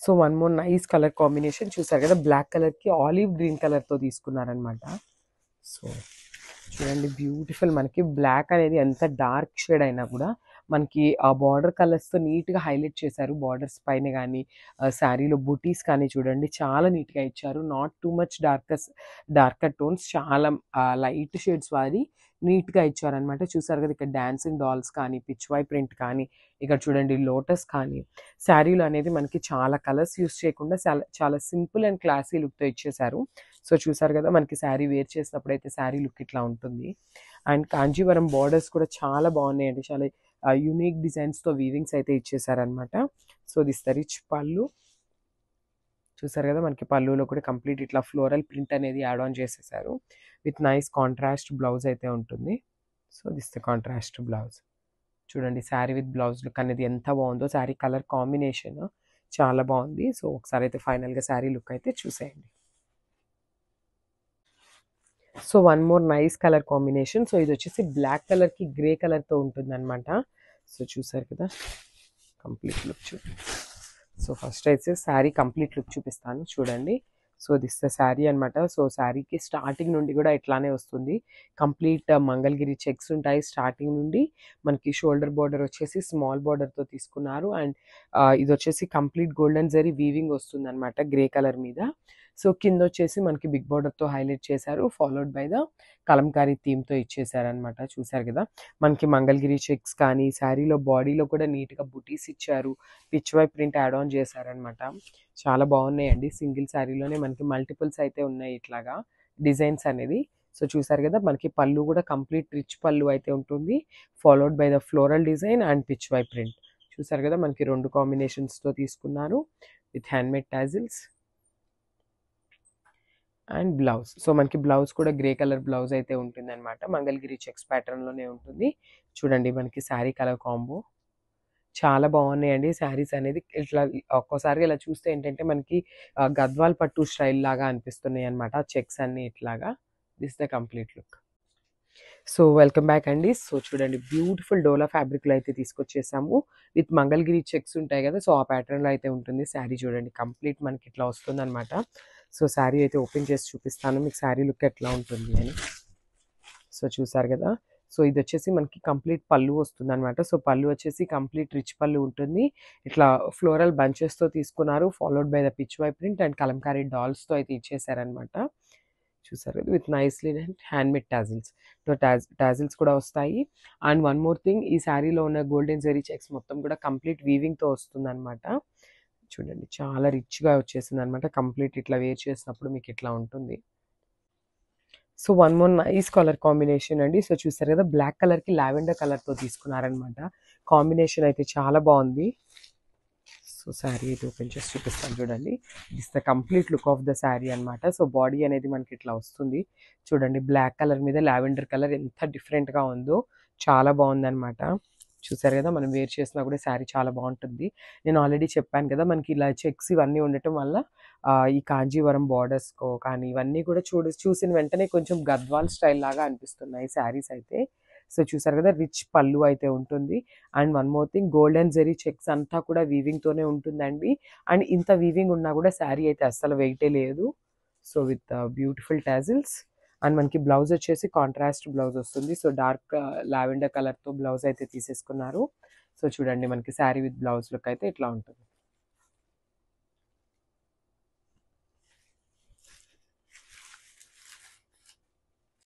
So one more nice colour combination చూసారు కదా, black కలర్కి ఆలివ్ గ్రీన్ కలర్తో తీసుకున్నారనమాట. సో చూడండి బ్యూటిఫుల్, మనకి బ్లాక్ అనేది ఎంత డార్క్ షేడ్ అయినా కూడా మనకి ఆ బార్డర్ కలర్స్తో నీట్గా హైలైట్ చేశారు. బార్డర్స్ పైన కానీ శారీలో బుటీస్ కానీ చూడండి చాలా నీట్గా ఇచ్చారు. Not too much darker tones, చాలా లైట్ షేడ్స్ వారి నీట్గా ఇచ్చారనమాట. చూసారు కదా ఇక్కడ డాన్సింగ్ డాల్స్ కానీ, పిచ్ వై ప్రింట్ కానీ, ఇక్కడ చూడండి లోటస్ కానీ, శారీలో అనేది మనకి చాలా కలర్స్ యూస్ చేయకుండా చాలా చాలా సింపుల్ అండ్ క్లాసీ లుక్తో ఇచ్చేసారు. సో చూసారు కదా మనకి శారీ వేర్ చేసినప్పుడు అయితే శారీ లుక్ ఇట్లా ఉంటుంది. అండ్ కాంజీవరం బార్డర్స్ కూడా చాలా బాగున్నాయండి, చాలా యూనిక్ డిజైన్స్తో వీవింగ్స్ అయితే ఇచ్చేసారనమాట. సో దిస్ ద రిచ్ పళ్ళు. చూసారు కదా మనకి పళ్ళులో కూడా కంప్లీట్ ఇట్లా ఫ్లోరల్ ప్రింట్ అనేది యాడ్ ఆన్ చేసేసారు. విత్ నైస్ కాంట్రాస్ట్ బ్లౌజ్ అయితే ఉంటుంది. So this the contrast blouse. చూడండి శారీ విత్ బ్లౌజ్ లుక్ అనేది ఎంత బాగుందో, శారీ కలర్ కాంబినేషన్ చాలా బాగుంది. సో ఒకసారి అయితే ఫైనల్గా శారీ లుక్ అయితే చూసేయండి. So one more nice colour combination. So ఇది వచ్చేసి బ్లాక్ కలర్కి గ్రే కలర్తో ఉంటుంది అనమాట. సో చూసారు కదా కంప్లీట్ లుక్ చూడండి. సో ఫస్ట్ అయితే శారీ కంప్లీట్ లుక్ చూపిస్తాను చూడండి. సో దిస్ ద శారీ అనమాట. సో శారీకి స్టార్టింగ్ నుండి కూడా ఇట్లానే వస్తుంది. కంప్లీట్ మంగళగిరి చెక్స్ ఉంటాయి స్టార్టింగ్ నుండి. మనకి షోల్డర్ బార్డర్ వచ్చేసి స్మాల్ బార్డర్తో తీసుకున్నారు. అండ్ ఇది వచ్చేసి కంప్లీట్ గోల్డెన్ జరీ వీవింగ్ వస్తుంది అనమాట గ్రే కలర్ మీద. సో కింద వచ్చేసి మనకి బిగ్ బార్డర్తో హైలైట్ చేశారు, ఫాలోడ్ బై ద కలంకారీ థీమ్తో ఇచ్చేసారనమాట. చూసారు కదా మనకి మంగళగిరి చెక్స్ కానీ, శారీలో బాడీలో కూడా నీట్గా బుటీస్ ఇచ్చారు, pitch why print add on చేశారనమాట. చాలా బాగున్నాయండి. సింగిల్ శారీలోనే మనకి మల్టిపుల్స్ అయితే ఉన్నాయి ఇట్లాగా డిజైన్స్ అనేది. సో చూసారు కదా మనకి పళ్ళు కూడా కంప్లీట్ రిచ్ పళ్ళు అయితే ఉంటుంది, followed by the floral design and pitch why print. చూసారు కదా మనకి రెండు కాంబినేషన్స్తో తీసుకున్నారు with handmade tassels and blouse. So మనకి బ్లౌజ్ కూడా గ్రే కలర్ బ్లౌజ్ అయితే ఉంటుంది అనమాట, మంగళగిరి చెక్స్ ప్యాటర్న్లోనే ఉంటుంది. చూడండి మనకి శారీ కలర్ కాంబో చాలా బాగున్నాయండి. శారీస్ అనేది ఇట్లా ఒక్కోసారి ఇలా చూస్తే ఏంటంటే మనకి గద్వాల్ పట్టు స్టైల్ లాగా అనిపిస్తున్నాయి అనమాట చెక్స్ అన్ని ఇట్లాగా. This the complete look. So welcome back అండి. సో చూడండి బ్యూటిఫుల్ డోలా ఫ్యాబ్రిక్లో అయితే తీసుకొచ్చేసాము విత్ మంగళగిరి చెక్స్ ఉంటాయి కదా, సో ఆ ప్యాటర్న్లో అయితే ఉంటుంది శారీ. చూడండి కంప్లీట్ మనకి ఇట్లా వస్తుంది అనమాట. సో శారీ అయితే ఓపెన్ చేసి చూపిస్తాను మీకు శారీ లుక్ ఎట్లా ఉంటుంది అని. సో చూసారు కదా, సో ఇది వచ్చేసి మనకి కంప్లీట్ పళ్ళు వస్తుంది అనమాట. సో పళ్ళు వచ్చేసి కంప్లీట్ రిచ్ పళ్ళు ఉంటుంది, ఇట్లా ఫ్లోరల్ బంచెస్తో తీసుకున్నారు, followed by the pitch why print and kalamkari డాల్స్తో అయితే ఇచ్చేసారనమాట. చూసారు కదా with nicely and handmade tassels. Tassels కూడా వస్తాయి. అండ్ వన్ మోర్ థింగ్, ఈ శారీలో ఉన్న గోల్డెన్ జరీ చెక్స్ మొత్తం కూడా కంప్లీట్ వీవింగ్తో వస్తుంది అనమాట. చూడండి చాలా రిచ్గా వచ్చేసింది అనమాట. కంప్లీట్ ఇట్లా వేర్ చేసినప్పుడు మీకు ఇట్లా ఉంటుంది. So one more nice colour combination అండి. సో చూసారు కదా బ్లాక్ కలర్కి లావెండర్ కలర్తో తీసుకున్నారనమాట. కాంబినేషన్ అయితే చాలా బాగుంది. సో శారీ అయితే ఓపెన్ చేసి చూపిస్తాను చూడండి. This the complete look of the sari అనమాట. సో బాడీ అనేది మనకి ఇట్లా వస్తుంది. చూడండి బ్లాక్ కలర్ మీద లావెండర్ కలర్ ఎంత డిఫరెంట్గా ఉందో, చాలా బాగుందనమాట. చూసారు కదా మనం వేర్ చేసినా కూడా శారీ చాలా బాగుంటుంది. నేను ఆల్రెడీ చెప్పాను కదా మనకి ఇలా చెక్స్ ఇవన్నీ ఉండటం వల్ల ఈ కాంజీవరం బార్డర్స్కో కానీ ఇవన్నీ కూడా చూసిన వెంటనే కొంచెం గద్వాల్ స్టైల్ లాగా అనిపిస్తున్నాయి శారీస్ అయితే. సో చూసారు కదా రిచ్ పళ్ళు అయితే ఉంటుంది. And one more thing, golden zari checks అంతా కూడా వీవింగ్తోనే ఉంటుందండి. అండ్ ఇంత వీవింగ్ ఉన్నా కూడా శారీ అయితే అస్సలు వెయిటే లేదు. So with beautiful tassels. And మనకి బ్లౌజ్ వచ్చేసి కాంట్రాస్ట్ బ్లౌజ్ వస్తుంది. సో డార్క్ లావెండర్ కలర్తో బ్లౌజ్ అయితే తీసేసుకున్నారు. సో చూడండి మనకి శారీ విత్ బ్లౌజ్ లుక్ అయితే ఇట్లా ఉంటుంది.